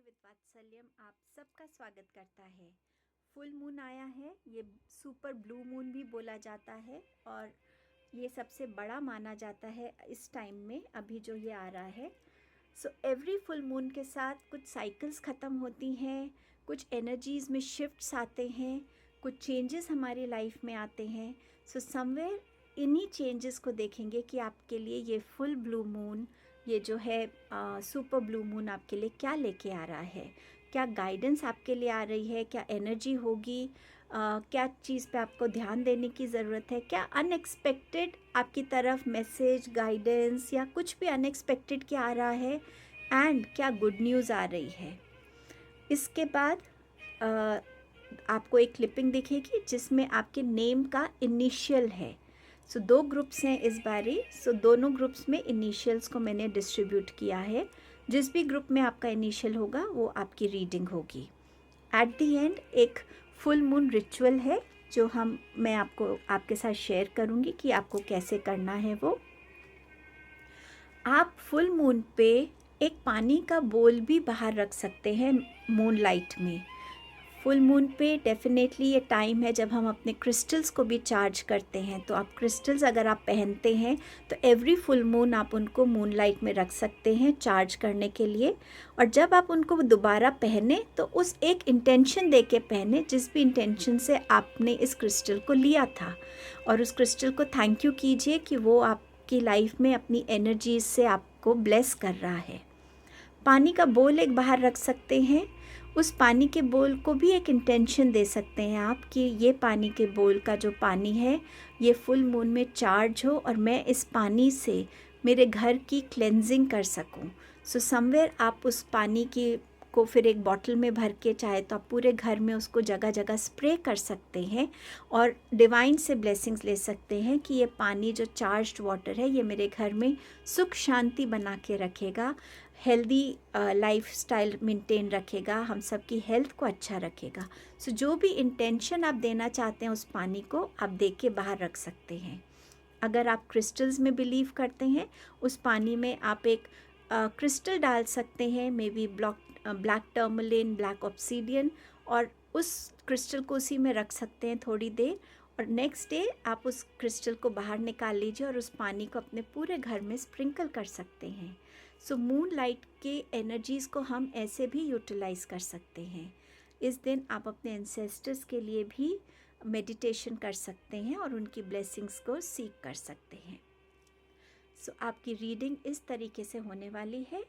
With वात्सल्यम आप सबका स्वागत करता है। फुल मून आया है, ये सुपर ब्लू मून भी बोला जाता है और ये सबसे बड़ा माना जाता है इस टाइम में, अभी जो ये आ रहा है। सो एवरी फुल मून के साथ कुछ साइकिल्स ख़त्म होती हैं, कुछ एनर्जीज़ में शिफ्ट्स आते हैं, कुछ चेंजेस हमारी लाइफ में आते हैं। सो समवेयर इन्हीं चेंजेस को देखेंगे कि आपके लिए ये फुल ब्लू मून, ये जो है सुपर ब्लू मून आपके लिए क्या लेके आ रहा है, क्या गाइडेंस आपके लिए आ रही है, क्या एनर्जी होगी, क्या चीज़ पे आपको ध्यान देने की ज़रूरत है, क्या अनएक्सपेक्टेड आपकी तरफ मैसेज गाइडेंस या कुछ भी अनएक्सपेक्टेड क्या आ रहा है, एंड क्या गुड न्यूज़ आ रही है। इसके बाद आपको एक क्लिपिंग दिखेगी जिसमें आपके नेम का इनिशियल है। सो दो ग्रुप्स हैं इस बारी। सो दोनों ग्रुप्स में इनिशियल्स को मैंने डिस्ट्रीब्यूट किया है। जिस भी ग्रुप में आपका इनिशियल होगा वो आपकी रीडिंग होगी। एट दी एंड एक फुल मून रिचुअल है जो मैं आपके साथ शेयर करूँगी कि आपको कैसे करना है। वो आप फुल मून पे एक पानी का बोल भी बाहर रख सकते हैं मून लाइट में। फुल मून पे डेफिनेटली ये टाइम है जब हम अपने क्रिस्टल्स को भी चार्ज करते हैं। तो आप क्रिस्टल्स अगर आप पहनते हैं तो एवरी फुल मून आप उनको मून लाइट में रख सकते हैं चार्ज करने के लिए। और जब आप उनको दोबारा पहने तो उस एक इंटेंशन दे के पहने, जिस भी इंटेंशन से आपने इस क्रिस्टल को लिया था, और उस क्रिस्टल को थैंक यू कीजिए कि वो आपकी लाइफ में अपनी एनर्जीज से आपको ब्लेस कर रहा है। पानी का बोल एक बाहर रख सकते हैं। उस पानी के बोल को भी एक इंटेंशन दे सकते हैं आप कि ये पानी के बोल का जो पानी है ये फुल मून में चार्ज हो और मैं इस पानी से मेरे घर की क्लेंजिंग कर सकूं। सो समवेयर आप उस पानी को फिर एक बॉटल में भर के, चाहे तो आप पूरे घर में उसको जगह जगह स्प्रे कर सकते हैं और डिवाइन से ब्लेसिंग्स ले सकते हैं कि ये पानी जो चार्ज्ड वाटर है ये मेरे घर में सुख शांति बना के रखेगा, हेल्दी लाइफ स्टाइल मेंटेन रखेगा, हम सब की हेल्थ को अच्छा रखेगा। सो जो भी इंटेंशन आप देना चाहते हैं उस पानी को आप दे के बाहर रख सकते हैं। अगर आप क्रिस्टल्स में बिलीव करते हैं, उस पानी में आप एक क्रिस्टल डाल सकते हैं, may be black tourmaline, black obsidian, और उस क्रिस्टल को उसी में रख सकते हैं थोड़ी देर। और नेक्स्ट डे आप उस क्रिस्टल को बाहर निकाल लीजिए और उस पानी को अपने पूरे घर में स्प्रिंकल कर सकते हैं। सो मून लाइट के एनर्जीज़ को हम ऐसे भी यूटिलाइज कर सकते हैं। इस दिन आप अपने एंसेस्टर्स के लिए भी मेडिटेशन कर सकते हैं और उनकी ब्लेसिंग्स को सीख कर सकते हैं। सो आपकी रीडिंग इस तरीके से होने वाली है।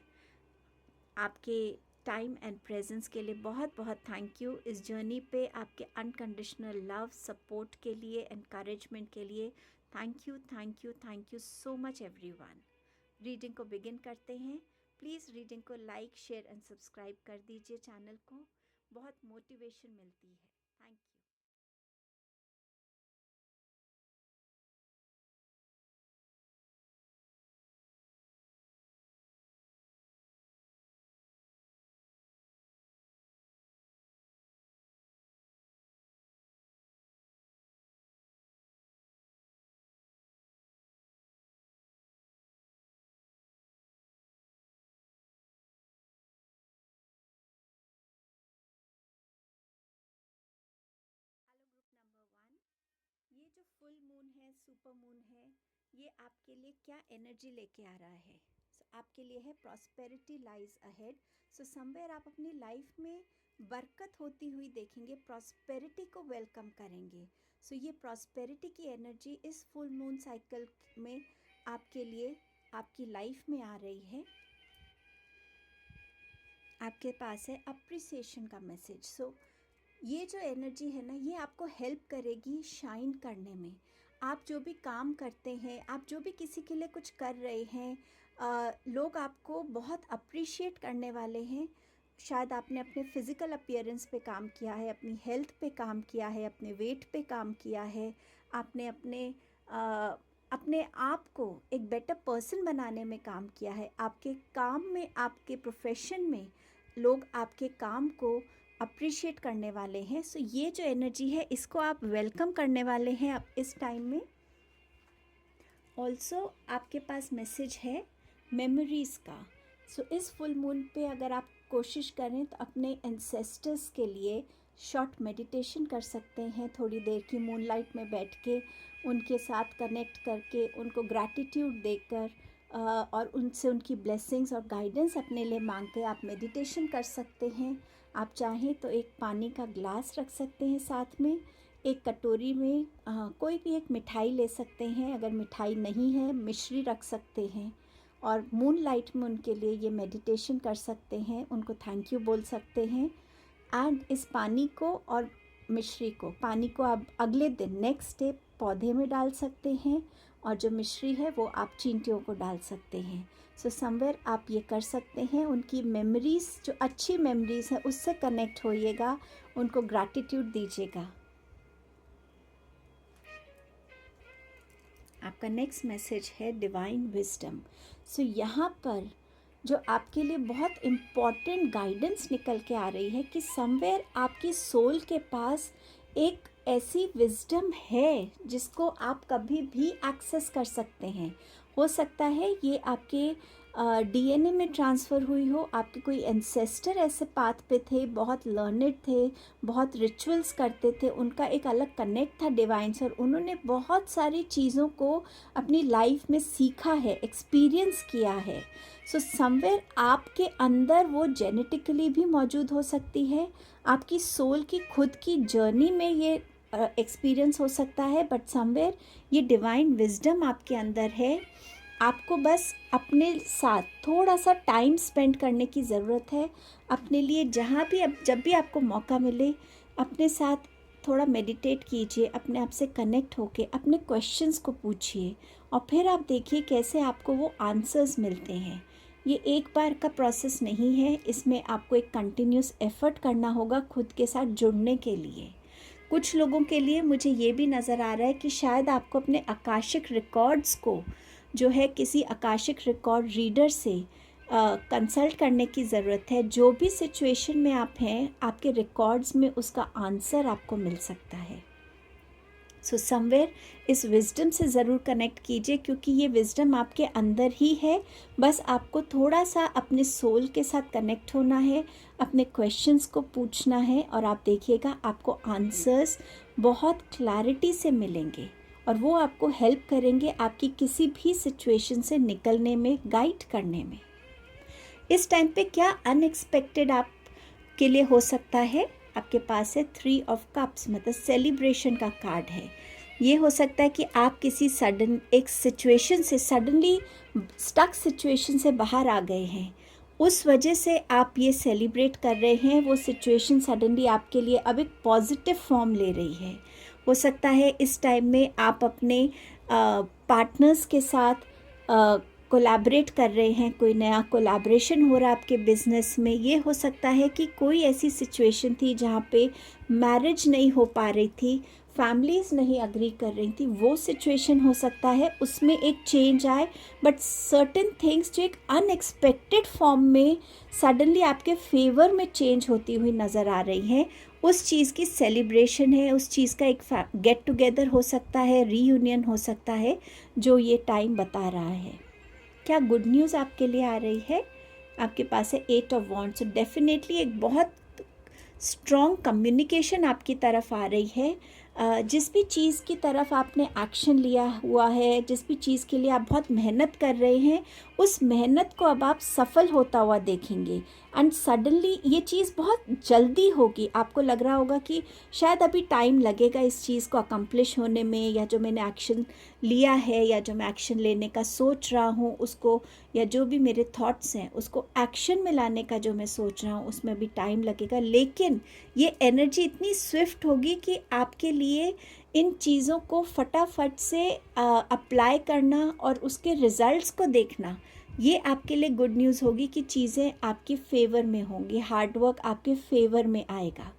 आपके टाइम एंड प्रेजेंस के लिए बहुत बहुत थैंक यू। इस जर्नी पे आपके अनकंडीशनल लव, सपोर्ट के लिए, एनकरेजमेंट के लिए thank you, thank you, thank you so much everyone. Reading को बिगिन करते हैं। प्लीज़ रीडिंग को लाइक, शेयर एंड सब्सक्राइब कर दीजिए चैनल को, बहुत मोटिवेशन मिलती है। Thank you. Hello group number 1, ये जो फुल मून है, सुपर मून है, ये आपके लिए क्या एनर्जी लेके आ रहा है। सो आपके लिए है prosperity lies ahead. So somewhere आप अपनी लाइफ में बरकत होती हुई देखेंगे, प्रॉस्पेरिटी को वेलकम करेंगे। सो ये प्रॉस्पेरिटी की एनर्जी इस फुल मून साइकिल में आपके लिए, आपकी लाइफ में आ रही है। आपके पास है अप्रिसिएशन का मैसेज। सो ये जो एनर्जी है ना, ये आपको हेल्प करेगी शाइन करने में। आप जो भी काम करते हैं, आप जो भी किसी के लिए कुछ कर रहे हैं, लोग आपको बहुत अप्रिशिएट करने वाले हैं। शायद आपने अपने फिज़िकल अपीयरेंस पे काम किया है, अपनी हेल्थ पे काम किया है, अपने वेट पे काम किया है, आपने अपने आप को एक बेटर पर्सन बनाने में काम किया है। आपके काम में, आपके प्रोफेशन में लोग आपके काम को अप्रिशिएट करने वाले हैं। सो ये जो एनर्जी है इसको आप वेलकम करने वाले हैं आप इस टाइम में। ऑल्सो आपके पास मैसेज है मेमोरीज़ का। सो इस फुल मून पे अगर आप कोशिश करें तो अपने एंसेस्टर्स के लिए शॉर्ट मेडिटेशन कर सकते हैं, थोड़ी देर की मूनलाइट में बैठ के उनके साथ कनेक्ट करके उनको ग्रैटिट्यूड देकर और उनसे उनकी ब्लेसिंग्स और गाइडेंस अपने लिए मांग के आप मेडिटेशन कर सकते हैं। आप चाहें तो एक पानी का ग्लास रख सकते हैं साथ में, एक कटोरी में कोई भी एक मिठाई ले सकते हैं, अगर मिठाई नहीं है मिश्री रख सकते हैं और मूनलाइट में उनके लिए ये मेडिटेशन कर सकते हैं, उनको थैंक यू बोल सकते हैं। एंड इस पानी को और मिश्री को, पानी को आप अगले दिन नेक्स्ट डे पौधे में डाल सकते हैं और जो मिश्री है वो आप चींटियों को डाल सकते हैं। सो समवेयर आप ये कर सकते हैं, उनकी मेमोरीज़ जो अच्छी मेमोरीज़ है उससे कनेक्ट होइएगा, उनको ग्रैटिट्यूड दीजिएगा। आपका नेक्स्ट मैसेज है डिवाइन विजडम। सो यहाँ पर जो आपके लिए बहुत इम्पॉर्टेंट गाइडेंस निकल के आ रही है कि समवेयर आपकी सोल के पास एक ऐसी विजडम है जिसको आप कभी भी एक्सेस कर सकते हैं। हो सकता है ये आपके डीएनए में ट्रांसफ़र हुई हो, आपके कोई एंसेस्टर ऐसे पाथ पे थे, बहुत लर्नेड थे, बहुत रिचुअल्स करते थे, उनका एक अलग कनेक्ट था डिवाइन से और उन्होंने बहुत सारी चीज़ों को अपनी लाइफ में सीखा है, एक्सपीरियंस किया है। सो समवेयर आपके अंदर वो जेनेटिकली भी मौजूद हो सकती है, आपकी सोल की खुद की जर्नी में ये एक्सपीरियंस हो सकता है, बट समवेयर ये डिवाइन विजडम आपके अंदर है। आपको बस अपने साथ थोड़ा सा टाइम स्पेंड करने की ज़रूरत है। अपने लिए जहाँ भी जब भी आपको मौका मिले अपने साथ थोड़ा मेडिटेट कीजिए, अपने आप से कनेक्ट होके अपने क्वेश्चंस को पूछिए और फिर आप देखिए कैसे आपको वो आंसर्स मिलते हैं। ये एक बार का प्रोसेस नहीं है, इसमें आपको एक कंटिन्यूस एफर्ट करना होगा खुद के साथ जुड़ने के लिए। कुछ लोगों के लिए मुझे ये भी नज़र आ रहा है कि शायद आपको अपने आकाशिक रिकॉर्ड्स को जो है किसी आकाशिक रिकॉर्ड रीडर से कंसल्ट करने की ज़रूरत है। जो भी सिचुएशन में आप हैं, आपके रिकॉर्ड्स में उसका आंसर आपको मिल सकता है। सो समवेयर इस विजडम से ज़रूर कनेक्ट कीजिए, क्योंकि ये विजडम आपके अंदर ही है। बस आपको थोड़ा सा अपने सोल के साथ कनेक्ट होना है, अपने क्वेश्चंस को पूछना है और आप देखिएगा आपको आंसर्स बहुत क्लैरिटी से मिलेंगे और वो आपको हेल्प करेंगे आपकी किसी भी सिचुएशन से निकलने में, गाइड करने में। इस टाइम पे क्या अनएक्सपेक्टेड आपके लिए हो सकता है? आपके पास है 3 ऑफ कप्स, मतलब सेलिब्रेशन का कार्ड है। ये हो सकता है कि आप किसी सडन एक सिचुएशन से, सडनली स्टक सिचुएशन से बाहर आ गए हैं, उस वजह से आप ये सेलिब्रेट कर रहे हैं। वो सिचुएशन सडनली आपके लिए अब एक पॉजिटिव फॉर्म ले रही है। हो सकता है इस टाइम में आप अपने पार्टनर्स के साथ कोलैबोरेट कर रहे हैं, कोई नया कोलैबोरेशन हो रहा है आपके बिजनेस में। ये हो सकता है कि कोई ऐसी सिचुएशन थी जहाँ पे मैरिज नहीं हो पा रही थी, फैमिलीज़ नहीं अग्री कर रही थी, वो सिचुएशन हो सकता है उसमें एक चेंज आए। बट सर्टेन थिंग्स जो एक अनएक्सपेक्टेड फॉर्म में सडनली आपके फेवर में चेंज होती हुई नज़र आ रही हैं, उस चीज़ की सेलिब्रेशन है, उस चीज़ का एक गेट टुगेदर हो सकता है, रीयूनियन हो सकता है, जो ये टाइम बता रहा है। क्या गुड न्यूज़ आपके लिए आ रही है? आपके पास है 8 ऑफ वॉन्ड्स। तो डेफिनेटली एक बहुत स्ट्रॉन्ग कम्युनिकेशन आपकी तरफ आ रही है। जिस भी चीज़ की तरफ आपने एक्शन लिया हुआ है, जिस भी चीज़ के लिए आप बहुत मेहनत कर रहे हैं, उस मेहनत को अब आप सफल होता हुआ देखेंगे। एंड सडनली ये चीज़ बहुत जल्दी होगी। आपको लग रहा होगा कि शायद अभी टाइम लगेगा इस चीज़ को अकम्प्लिश होने में, या जो मैंने एक्शन लिया है या जो मैं एक्शन लेने का सोच रहा हूँ उसको, या जो भी मेरे थॉट्स हैं उसको एक्शन में लाने का जो मैं सोच रहा हूँ उसमें भी टाइम लगेगा। लेकिन ये एनर्जी इतनी स्विफ्ट होगी कि आपके लिए इन चीज़ों को फटाफट से अप्लाई करना और उसके रिज़ल्ट्स को देखना, ये आपके लिए गुड न्यूज़ होगी कि चीज़ें आपके फेवर में होंगी, हार्डवर्क आपके फेवर में आएगा।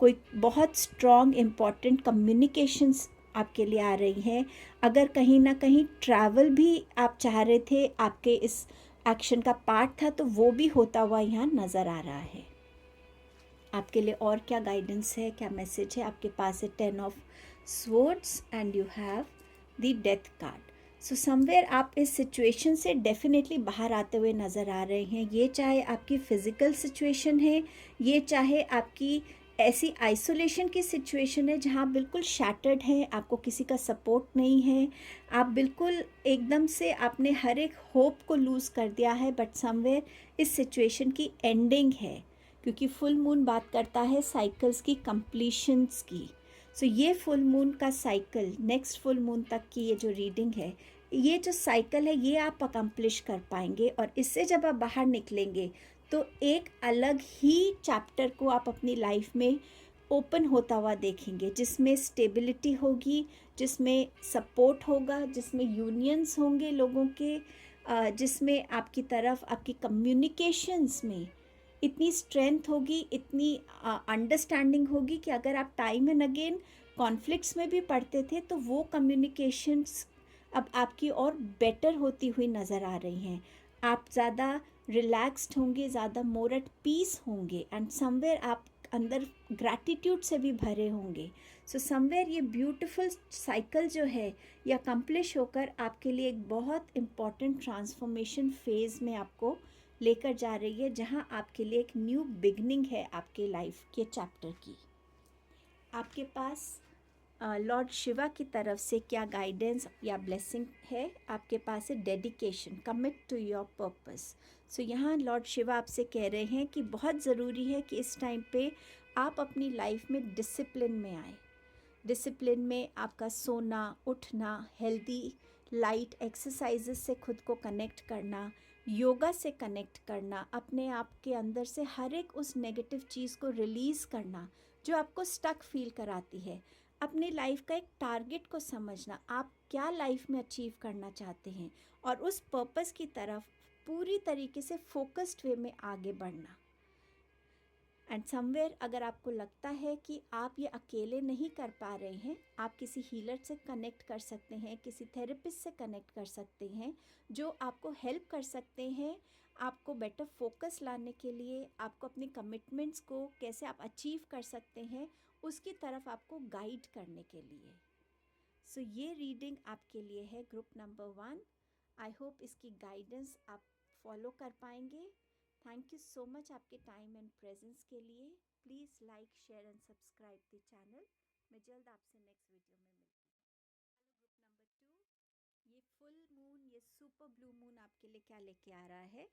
कोई बहुत स्ट्रॉन्ग इम्पॉर्टेंट कम्युनिकेशंस आपके लिए आ रही हैं। अगर कहीं ना कहीं ट्रैवल भी आप चाह रहे थे, आपके इस एक्शन का पार्ट था, तो वो भी होता हुआ यहाँ नज़र आ रहा है। आपके लिए और क्या गाइडेंस है, क्या मैसेज है? आपके पास है 10 of swords and you have the death card. So somewhere आप इस सिचुएशन से डेफिनेटली बाहर आते हुए नज़र आ रहे हैं। ये चाहे आपकी फ़िज़िकल सिचुएशन है, ये चाहे आपकी ऐसी आइसोलेशन की सिचुएशन है जहाँ आप बिल्कुल शैटर्ड हैं, आपको किसी का सपोर्ट नहीं है, आप बिल्कुल एकदम से आपने हर एक होप को लूज़ कर दिया है, बट समवेयर इस सिचुएशन की एंडिंग है, क्योंकि फुल मून बात करता है साइकिल्स की कंप्लीशंस की। सो ये फुल मून का साइकिल, नेक्स्ट फुल मून तक की ये जो रीडिंग है, ये जो साइकिल है, ये आप अकम्प्लिश कर पाएंगे, और इससे जब आप बाहर निकलेंगे तो एक अलग ही चैप्टर को आप अपनी लाइफ में ओपन होता हुआ देखेंगे, जिसमें स्टेबिलिटी होगी, जिसमें सपोर्ट होगा, जिसमें यूनियंस होंगे लोगों के, जिसमें आपकी तरफ आपकी कम्युनिकेशंस में इतनी स्ट्रेंथ होगी, इतनी अंडरस्टैंडिंग होगी कि अगर आप टाइम एंड अगेन कॉन्फ्लिक्ट्स में भी पढ़ते थे तो वो कम्युनिकेशंस अब आपकी और बेटर होती हुई नज़र आ रही हैं। आप ज़्यादा रिलैक्स्ड होंगे, ज़्यादा मोर एट पीस होंगे, एंड समवेयर आप अंदर ग्रैटिट्यूड से भी भरे होंगे। सो समवेयर ये ब्यूटीफुल साइकिल जो है ये अकम्प्लिश होकर आपके लिए एक बहुत इम्पॉर्टेंट ट्रांसफॉर्मेशन फेज़ में आपको लेकर जा रही है, जहां आपके लिए एक न्यू बिगनिंग है आपके लाइफ के चैप्टर की। आपके पास लॉर्ड शिवा की तरफ से क्या गाइडेंस या ब्लेसिंग है? आपके पास है dedication, commit to your purpose. So यहाँ लॉर्ड शिवा आपसे कह रहे हैं कि बहुत ज़रूरी है कि इस टाइम पे आप अपनी लाइफ में डिसिप्लिन में आए। डिसिप्लिन में आपका सोना, उठना, हेल्दी लाइट एक्सरसाइजेस से खुद को कनेक्ट करना, योगा से कनेक्ट करना, अपने आप के अंदर से हर एक उस नेगेटिव चीज़ को रिलीज़ करना जो आपको स्टक फील कराती है। अपनी लाइफ का एक टारगेट को समझना, आप क्या लाइफ में अचीव करना चाहते हैं, और उस पर्पस की तरफ पूरी तरीके से फोकस्ड वे में आगे बढ़ना। एंड समवेयर अगर आपको लगता है कि आप ये अकेले नहीं कर पा रहे हैं, आप किसी हीलर से कनेक्ट कर सकते हैं, किसी थेरेपिस्ट से कनेक्ट कर सकते हैं, जो आपको हेल्प कर सकते हैं आपको बेटर फोकस लाने के लिए, आपको अपने कमिटमेंट्स को कैसे आप अचीव कर सकते हैं उसकी तरफ आपको गाइड करने के लिए। सो ये रीडिंग आपके लिए है ग्रुप नंबर 1। आई होप इसकी गाइडेंस आप फॉलो कर पाएंगे। थैंक यू सो मच आपके टाइम एंड प्रेजेंस के लिए। Please like, share and subscribe the channel. मैं जल्द आपसे नेक्स्ट वीडियो में मिलती हूँ। हेलो ग्रुप नंबर 2, ये फुल मून, ये सुपर ब्लू मून आपके लिए क्या लेके आ रहा है?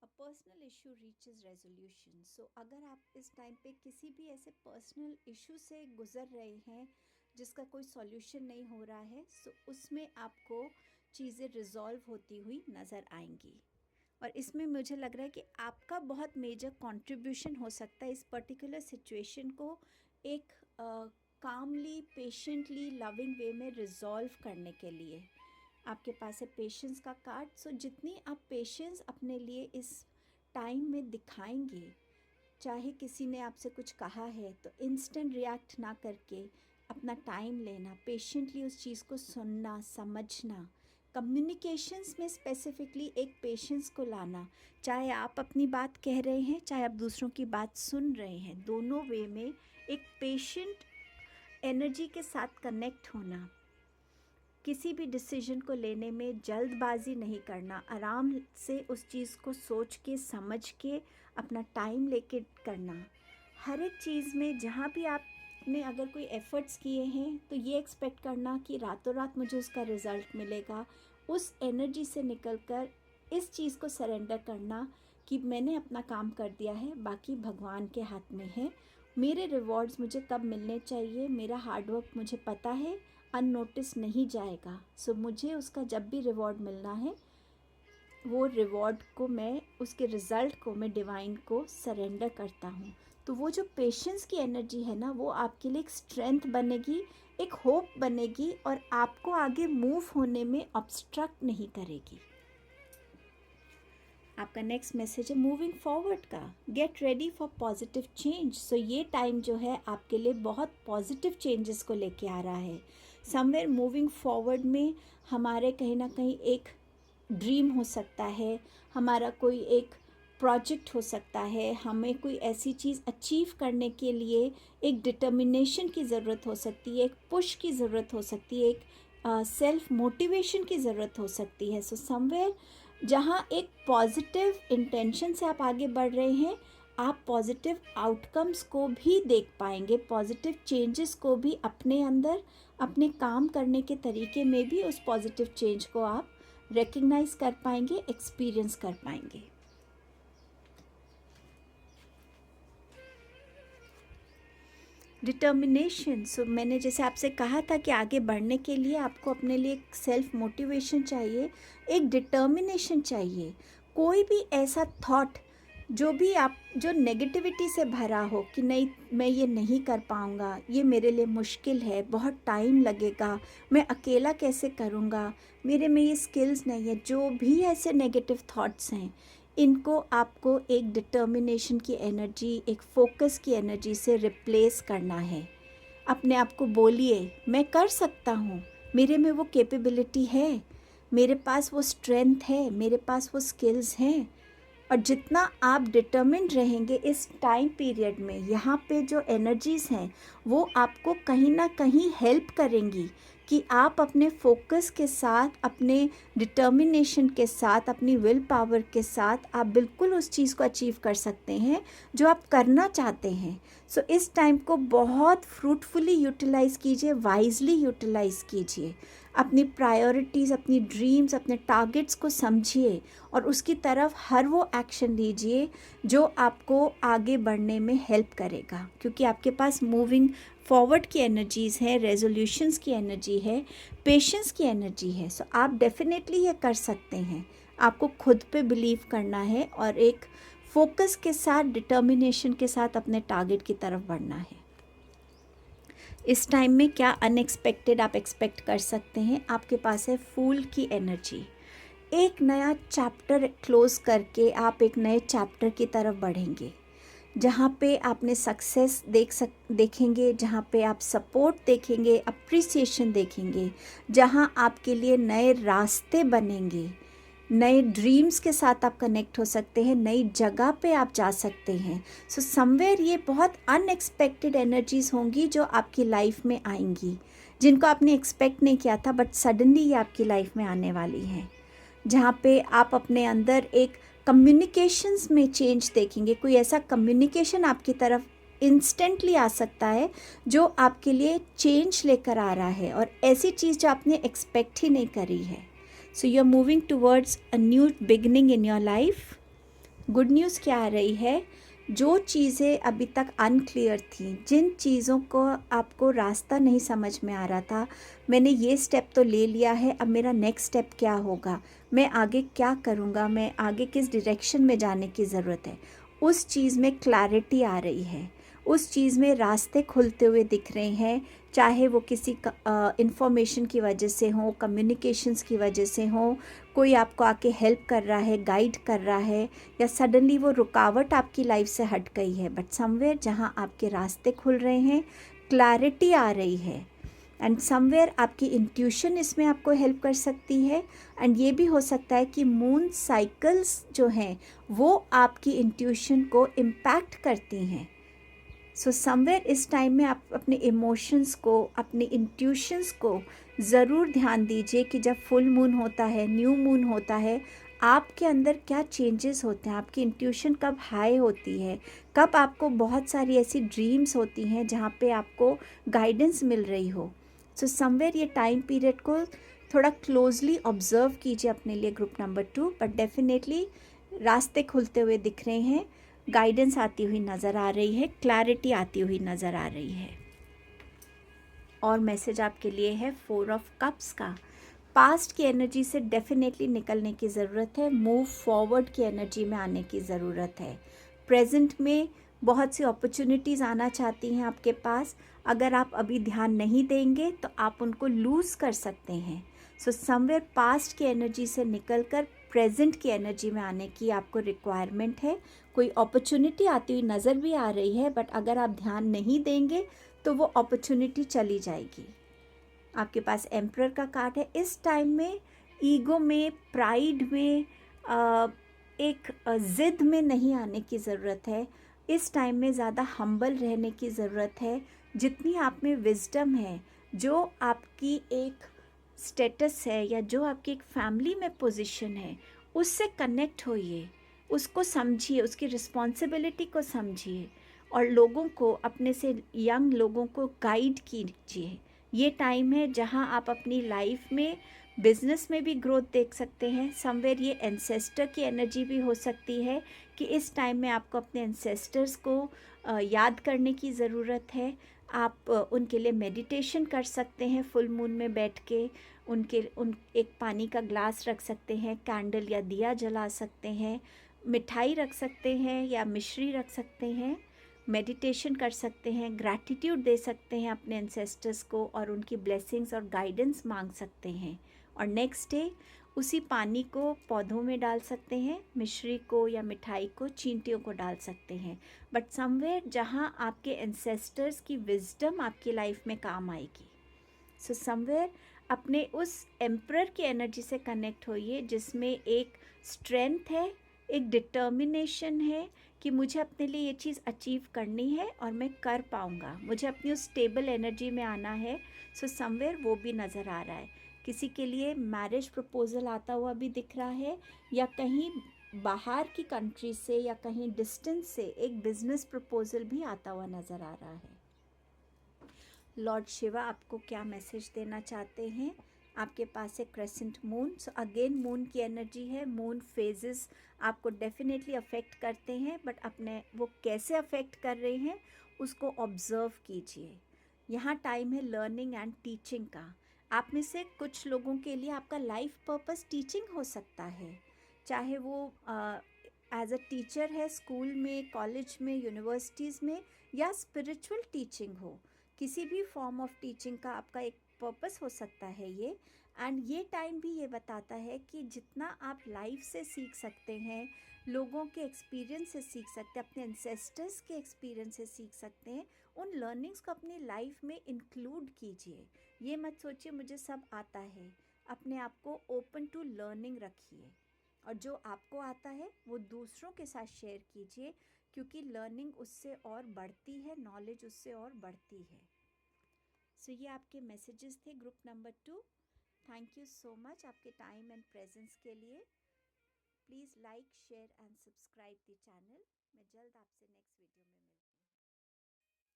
A personal issue reaches resolution. So अगर आप इस टाइम पे किसी भी ऐसे पर्सनल इशू से गुजर रहे हैं जिसका कोई सॉल्यूशन नहीं हो रहा है, सो उसमें आपको चीज़ें रिजॉल्व होती हुई नज़र आएंगी, और इसमें मुझे लग रहा है कि आपका बहुत मेजर कंट्रीब्यूशन हो सकता है इस पर्टिकुलर सिचुएशन को एक कामली, पेशेंटली, लविंग वे में रिजॉल्व करने के लिए। आपके पास है पेशेंस का कार्ड। सो जितनी आप पेशेंस अपने लिए इस टाइम में दिखाएंगे, चाहे किसी ने आपसे कुछ कहा है तो इंस्टेंट रिएक्ट ना करके अपना टाइम लेना, पेशेंटली उस चीज़ को सुनना, समझना, कम्युनिकेशंस में स्पेसिफिकली एक पेशेंस को लाना, चाहे आप अपनी बात कह रहे हैं, चाहे आप दूसरों की बात सुन रहे हैं, दोनों वे में एक पेशेंट एनर्जी के साथ कनेक्ट होना। किसी भी डिसीजन को लेने में जल्दबाजी नहीं करना, आराम से उस चीज़ को सोच के, समझ के, अपना टाइम लेके करना। हर एक चीज़ में जहाँ भी आपने अगर कोई एफ़र्ट्स किए हैं तो ये एक्सपेक्ट करना कि रातों रात मुझे उसका रिज़ल्ट मिलेगा। उस एनर्जी से निकलकर इस चीज़ को सरेंडर करना कि मैंने अपना काम कर दिया है, बाकी भगवान के हाथ में है। मेरे रिवॉर्ड्स मुझे कब मिलने चाहिए, मेरा हार्डवर्क मुझे पता है अननोटिस नहीं जाएगा। सो मुझे उसका जब भी रिवॉर्ड मिलना है, वो रिवॉर्ड को मैं, उसके रिज़ल्ट को मैं डिवाइन को सरेंडर करता हूँ। तो वो जो पेशेंस की एनर्जी है ना, वो आपके लिए एक स्ट्रेंथ बनेगी, एक होप बनेगी, और आपको आगे मूव होने में ऑब्स्ट्रक्ट नहीं करेगी। आपका नेक्स्ट मैसेज है मूविंग फॉरवर्ड का, get ready for positive change. So ये टाइम जो है आपके लिए बहुत पॉजिटिव चेंजेस को लेके आ रहा है। समवेयर मूविंग फॉरवर्ड में हमारे कहीं ना कहीं एक ड्रीम हो सकता है, हमारा कोई एक प्रोजेक्ट हो सकता है, हमें कोई ऐसी चीज़ अचीव करने के लिए एक डिटर्मिनेशन की ज़रूरत हो सकती है, एक पुश की ज़रूरत हो सकती है, एक सेल्फ मोटिवेशन की ज़रूरत हो सकती है। सो समवेयर जहाँ एक पॉजिटिव इंटेंशन से आप आगे बढ़ रहे हैं, आप पॉजिटिव आउटकम्स को भी देख पाएंगे, पॉजिटिव चेंजेस को भी अपने अंदर, अपने काम करने के तरीके में भी उस पॉजिटिव चेंज को आप रिकग्नाइज कर पाएंगे, एक्सपीरियंस कर पाएंगे। डिटर्मिनेशन, सो मैंने जैसे आपसे कहा था कि आगे बढ़ने के लिए आपको अपने लिए एक सेल्फ मोटिवेशन चाहिए, एक डिटर्मिनेशन चाहिए। कोई भी ऐसा थॉट जो नेगेटिविटी से भरा हो कि नहीं मैं ये नहीं कर पाऊँगा, ये मेरे लिए मुश्किल है, बहुत टाइम लगेगा, मैं अकेला कैसे करूँगा, मेरे में ये स्किल्स नहीं है, जो भी ऐसे नेगेटिव थॉट्स हैं, इनको आपको एक डिटर्मिनेशन की एनर्जी, एक फोकस की एनर्जी से रिप्लेस करना है। अपने आप को बोलिए मैं कर सकता हूँ, मेरे में वो कैपेबिलिटी है, मेरे पास वो स्ट्रेंथ है, मेरे पास वो स्किल्स हैं। और जितना आप डिटर्मिन्ड रहेंगे इस टाइम पीरियड में, यहाँ पे जो एनर्जीज़ हैं वो आपको कहीं ना कहीं हेल्प करेंगी कि आप अपने फोकस के साथ, अपने डिटर्मिनेशन के साथ, अपनी विल पावर के साथ आप बिल्कुल उस चीज़ को अचीव कर सकते हैं जो आप करना चाहते हैं। सो इस टाइम को बहुत फ्रूटफुली यूटिलाइज़ कीजिए, वाइजली यूटिलाइज़ कीजिए। अपनी प्रायोरिटीज़, अपनी ड्रीम्स, अपने टारगेट्स को समझिए और उसकी तरफ हर वो एक्शन लीजिए जो आपको आगे बढ़ने में हेल्प करेगा, क्योंकि आपके पास मूविंग फॉरवर्ड की एनर्जीज़ है, रेजोल्यूशंस की एनर्जी है, पेशेंस की एनर्जी है। सो आप डेफिनेटली ये कर सकते हैं। आपको खुद पे बिलीव करना है और एक फोकस के साथ, डिटर्मिनेशन के साथ अपने टारगेट की तरफ बढ़ना है। इस टाइम में क्या अनएक्सपेक्टेड आप एक्सपेक्ट कर सकते हैं? आपके पास है फूल की एनर्जी। एक नया चैप्टर क्लोज करके आप एक नए चैप्टर की तरफ बढ़ेंगे, जहाँ पे आपने सक्सेस देखेंगे, जहाँ पे आप सपोर्ट देखेंगे, अप्रिसिएशन देखेंगे, जहाँ आपके लिए नए रास्ते बनेंगे, नए ड्रीम्स के साथ आप कनेक्ट हो सकते हैं, नई जगह पे आप जा सकते हैं। सो समवेयर ये बहुत अनएक्सपेक्टेड एनर्जीज़ होंगी जो आपकी लाइफ में आएंगी, जिनको आपने एक्सपेक्ट नहीं किया था, बट सडनली ये आपकी लाइफ में आने वाली हैं, जहाँ पे आप अपने अंदर एक कम्युनिकेशंस में चेंज देखेंगे। कोई ऐसा कम्युनिकेशन आपकी तरफ इंस्टेंटली आ सकता है जो आपके लिए चेंज लेकर आ रहा है, और ऐसी चीज़ जो आपने एक्सपेक्ट ही नहीं करी है। So you are moving towards a new beginning in your life. Good news क्या आ रही है? जो चीज़ें अभी तक अनक्लियर थी, जिन चीज़ों को आपको रास्ता नहीं समझ में आ रहा था, मैंने ये स्टेप तो ले लिया है, अब मेरा नेक्स्ट स्टेप क्या होगा, मैं आगे क्या करूँगा, मैं आगे किस डायरेक्शन में जाने की ज़रूरत है, उस चीज़ में क्लैरिटी आ रही है, उस चीज़ में रास्ते खुलते हुए दिख रहे हैं। चाहे वो किसी इंफॉर्मेशन की वजह से हो, कम्युनिकेशंस की वजह से हो, कोई आपको आके हेल्प कर रहा है, गाइड कर रहा है, या सडनली वो रुकावट आपकी लाइफ से हट गई है, बट समवेयर जहाँ आपके रास्ते खुल रहे हैं, क्लैरिटी आ रही है, एंड समवेयर आपकी इंट्यूशन इसमें आपको हेल्प कर सकती है। एंड ये भी हो सकता है कि मून साइकिल्स जो हैं वो आपकी इंट्यूशन को इम्पैक्ट करती हैं। सो समवेयर इस टाइम में आप अपने इमोशंस को, अपने इंट्यूशंस को ज़रूर ध्यान दीजिए कि जब फुल मून होता है, न्यू मून होता है, आपके अंदर क्या चेंजेस होते हैं, आपकी इंट्यूशन कब हाई होती है, कब आपको बहुत सारी ऐसी ड्रीम्स होती हैं जहाँ पे आपको गाइडेंस मिल रही हो। सो समवेयर ये टाइम पीरियड को थोड़ा क्लोजली ऑब्जर्व कीजिए अपने लिए, ग्रुप नंबर 2। बट डेफिनेटली रास्ते खुलते हुए दिख रहे हैं, गाइडेंस आती हुई नज़र आ रही है, क्लैरिटी आती हुई नज़र आ रही है। और मैसेज आपके लिए है 4 ऑफ कप्स का। पास्ट की एनर्जी से डेफिनेटली निकलने की ज़रूरत है, मूव फॉरवर्ड की एनर्जी में आने की ज़रूरत है। प्रेजेंट में बहुत सी अपॉर्चुनिटीज़ आना चाहती हैं आपके पास, अगर आप अभी ध्यान नहीं देंगे तो आप उनको लूज़ कर सकते हैं। सो समवेयर पास्ट की एनर्जी से निकलकर प्रेजेंट की एनर्जी में आने की आपको रिक्वायरमेंट है। कोई अपॉर्चुनिटी आती हुई नज़र भी आ रही है, बट अगर आप ध्यान नहीं देंगे तो वो अपॉर्चुनिटी चली जाएगी। आपके पास एम्परर का कार्ड है। इस टाइम में ईगो में, प्राइड में, एक ज़िद में नहीं आने की ज़रूरत है। इस टाइम में ज़्यादा हम्बल रहने की ज़रूरत है। जितनी आप में विजडम है, जो आपकी एक स्टेटस है या जो आपकी एक फैमिली में पोजीशन है, उससे कनेक्ट होइए, उसको समझिए, उसकी रिस्पॉन्सिबिलिटी को समझिए और लोगों को, अपने से यंग लोगों को गाइड कीजिए। ये टाइम है जहाँ आप अपनी लाइफ में, बिजनेस में भी ग्रोथ देख सकते हैं। समवेयर ये एंसेस्टर की एनर्जी भी हो सकती है कि इस टाइम में आपको अपने एंसेस्टर्स को याद करने की ज़रूरत है। आप उनके लिए मेडिटेशन कर सकते हैं फुल मून में बैठ के। उन एक पानी का ग्लास रख सकते हैं, कैंडल या दिया जला सकते हैं, मिठाई रख सकते हैं या मिश्री रख सकते हैं, मेडिटेशन कर सकते हैं, ग्रैटिट्यूड दे सकते हैं अपने एंसेस्टर्स को और उनकी ब्लेसिंग्स और गाइडेंस मांग सकते हैं। और नेक्स्ट डे उसी पानी को पौधों में डाल सकते हैं, मिश्री को या मिठाई को चींटियों को डाल सकते हैं, बट समवेयर जहाँ आपके एंसेस्टर्स की विजडम आपकी लाइफ में काम आएगी। सो समवेयर अपने उस एम्परर की एनर्जी से कनेक्ट होइए जिसमें एक स्ट्रेंथ है, एक डिटर्मिनेशन है कि मुझे अपने लिए ये चीज़ अचीव करनी है और मैं कर पाऊँगा, मुझे अपनी उस स्टेबल एनर्जी में आना है। सो समवेयर वो भी नज़र आ रहा है। किसी के लिए मैरिज प्रपोज़ल आता हुआ भी दिख रहा है, या कहीं बाहर की कंट्री से या कहीं डिस्टेंस से एक बिजनेस प्रपोज़ल भी आता हुआ नज़र आ रहा है। लॉर्ड शिवा आपको क्या मैसेज देना चाहते हैं? आपके पास है crescent moon. So again moon की एनर्जी है। मून फेजेस आपको डेफिनेटली अफेक्ट करते हैं, बट अपने वो कैसे अफेक्ट कर रहे हैं उसको ऑब्जर्व कीजिए। यहाँ टाइम है लर्निंग एंड टीचिंग का। आप में से कुछ लोगों के लिए आपका लाइफ पर्पस टीचिंग हो सकता है, चाहे वो एज अ टीचर है स्कूल में, कॉलेज में, यूनिवर्सिटीज़ में, या स्पिरिचुअल टीचिंग हो। किसी भी फॉर्म ऑफ टीचिंग का आपका एक पर्पस हो सकता है ये। एंड ये टाइम भी ये बताता है कि जितना आप लाइफ से सीख सकते हैं, लोगों के एक्सपीरियंस से सीख सकते हैं, अपने एंसेस्टर्स के एक्सपीरियंस से सीख सकते हैं, उन लर्निंग्स को अपनी लाइफ में इंक्लूड कीजिए। ये मत सोचिए मुझे सब आता है, अपने आप को ओपन टू लर्निंग रखिए और जो आपको आता है वो दूसरों के साथ शेयर कीजिए, क्योंकि लर्निंग उससे और बढ़ती है, नॉलेज उससे और बढ़ती है। सो ये आपके मैसेजेस थे group number 2। Thank you so much आपके टाइम एंड प्रेजेंस के लिए। Please like, share and subscribe the channel. मैं जल्द आपसे नेक्स्ट वीडियो में मिलती हूँ।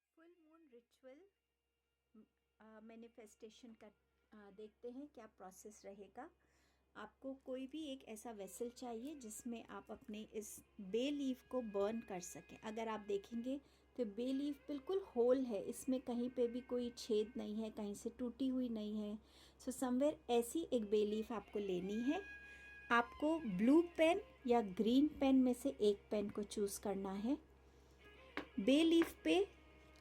फुल मून रिचुअल मैनिफेस्टेशन का देखते हैं क्या प्रोसेस रहेगा। आपको कोई भी एक ऐसा वेसल चाहिए जिसमें आप अपने इस बे लीफ को बर्न कर सकें। अगर आप देखेंगे तो बे लीफ बिल्कुल होल है, इसमें कहीं पे भी कोई छेद नहीं है, कहीं से टूटी हुई नहीं है। सो समवेयर ऐसी एक बे लीफ आपको लेनी है। आपको ब्लू पेन या ग्रीन पेन में से एक पेन को चूज़ करना है। बे लीफ पे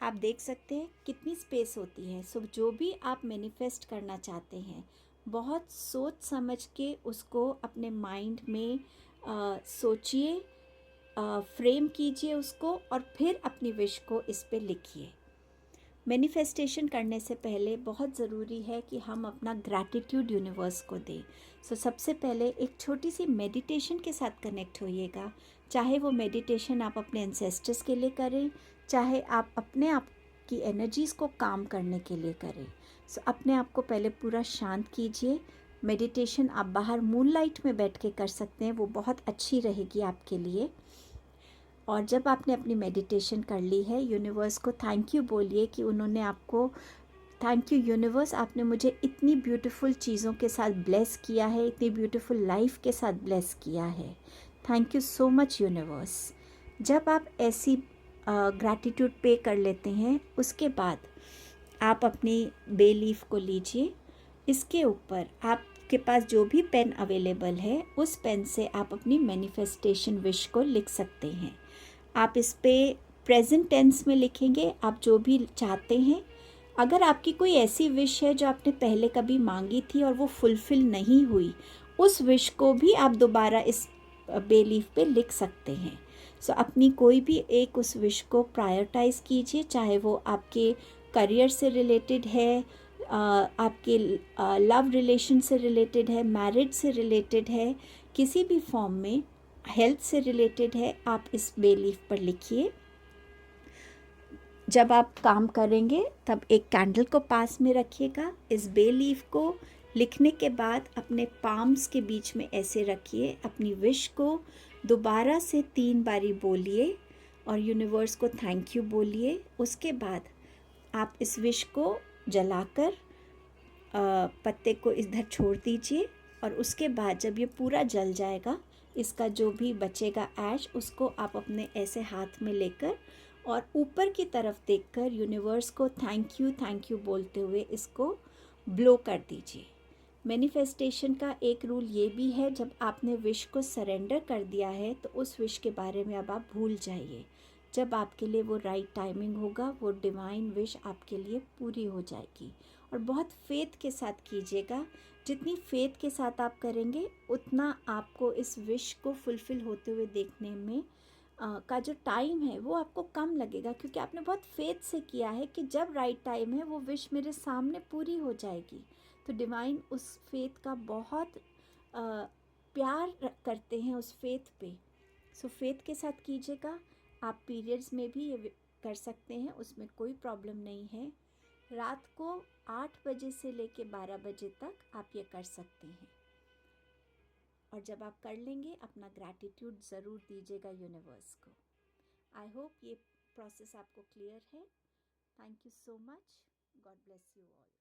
आप देख सकते हैं कितनी स्पेस होती है। सो जो भी आप मैनिफेस्ट करना चाहते हैं, बहुत सोच समझ के उसको अपने माइंड में सोचिए, फ्रेम कीजिए उसको और फिर अपनी विश को इस पे लिखिए। मैनिफेस्टेशन करने से पहले बहुत ज़रूरी है कि हम अपना ग्रैटिट्यूड यूनिवर्स को दें। सो सबसे पहले एक छोटी सी मेडिटेशन के साथ कनेक्ट होइएगा। चाहे वो मेडिटेशन आप अपने एंसेस्टर्स के लिए करें, चाहे आप अपने आप की एनर्जीज़ को काम करने के लिए करें। सो अपने आप को पहले पूरा शांत कीजिए। मेडिटेशन आप बाहर मूनलाइट में बैठ के कर सकते हैं, वो बहुत अच्छी रहेगी आपके लिए। और जब आपने अपनी मेडिटेशन कर ली है, यूनिवर्स को थैंक यू बोलिए कि उन्होंने आपको, थैंक यू यूनिवर्स, आपने मुझे इतनी ब्यूटीफुल चीज़ों के साथ ब्लेस किया है, इतनी ब्यूटीफुल लाइफ के साथ ब्लेस किया है। Thank you so much universe. जब आप ऐसी ग्रैटिट्यूड पे कर लेते हैं, उसके बाद आप अपनी बे लीफ को लीजिए। इसके ऊपर आपके पास जो भी पेन अवेलेबल है, उस पेन से आप अपनी मैनिफेस्टेशन विश को लिख सकते हैं। आप इस पे प्रेजेंट टेंस में लिखेंगे आप जो भी चाहते हैं। अगर आपकी कोई ऐसी विश है जो आपने पहले कभी मांगी थी और वो फुलफ़िल नहीं हुई, उस विश को भी आप दोबारा इस बे लीफ पे लिख सकते हैं। सो अपनी कोई भी एक उस विश को प्रायोरिटाइज़ कीजिए, चाहे वो आपके करियर से रिलेटेड है, आपके लव रिलेशन से रिलेटेड है, मैरिज से रिलेटेड है, किसी भी फॉर्म में हेल्थ से रिलेटेड है, आप इस बे लीफ पर लिखिए। जब आप काम करेंगे तब एक कैंडल को पास में रखिएगा। इस बे लीफ को लिखने के बाद अपने पाम्स के बीच में ऐसे रखिए, अपनी विश को दोबारा से 3 बारी बोलिए और यूनिवर्स को थैंक यू बोलिए। उसके बाद आप इस विश को जलाकर पत्ते को इधर छोड़ दीजिए और उसके बाद जब ये पूरा जल जाएगा, इसका जो भी बचेगा ऐश, उसको आप अपने ऐसे हाथ में लेकर और ऊपर की तरफ देखकर यूनिवर्स को थैंक यू बोलते हुए इसको ब्लो कर दीजिए। मैनिफेस्टेशन का एक रूल ये भी है, जब आपने विश को सरेंडर कर दिया है तो उस विश के बारे में अब आप भूल जाइए। जब आपके लिए वो राइट टाइमिंग होगा, वो डिवाइन विश आपके लिए पूरी हो जाएगी। और बहुत फेथ के साथ कीजिएगा। जितनी फेथ के साथ आप करेंगे उतना आपको इस विश को फुलफ़िल होते हुए देखने में का जो टाइम है वो आपको कम लगेगा, क्योंकि आपने बहुत फेथ से किया है कि जब राइट टाइम है वो विश मेरे सामने पूरी हो जाएगी। तो डिवाइन उस फेथ का बहुत प्यार करते हैं, उस फेथ पे। सो फेथ के साथ कीजिएगा। आप पीरियड्स में भी ये कर सकते हैं, उसमें कोई प्रॉब्लम नहीं है। रात को 8 बजे से लेके 12 बजे तक आप ये कर सकते हैं। और जब आप कर लेंगे अपना ग्रैटिट्यूड ज़रूर दीजिएगा यूनिवर्स को। आई होप ये प्रोसेस आपको क्लियर है। Thank you so much. God bless you all.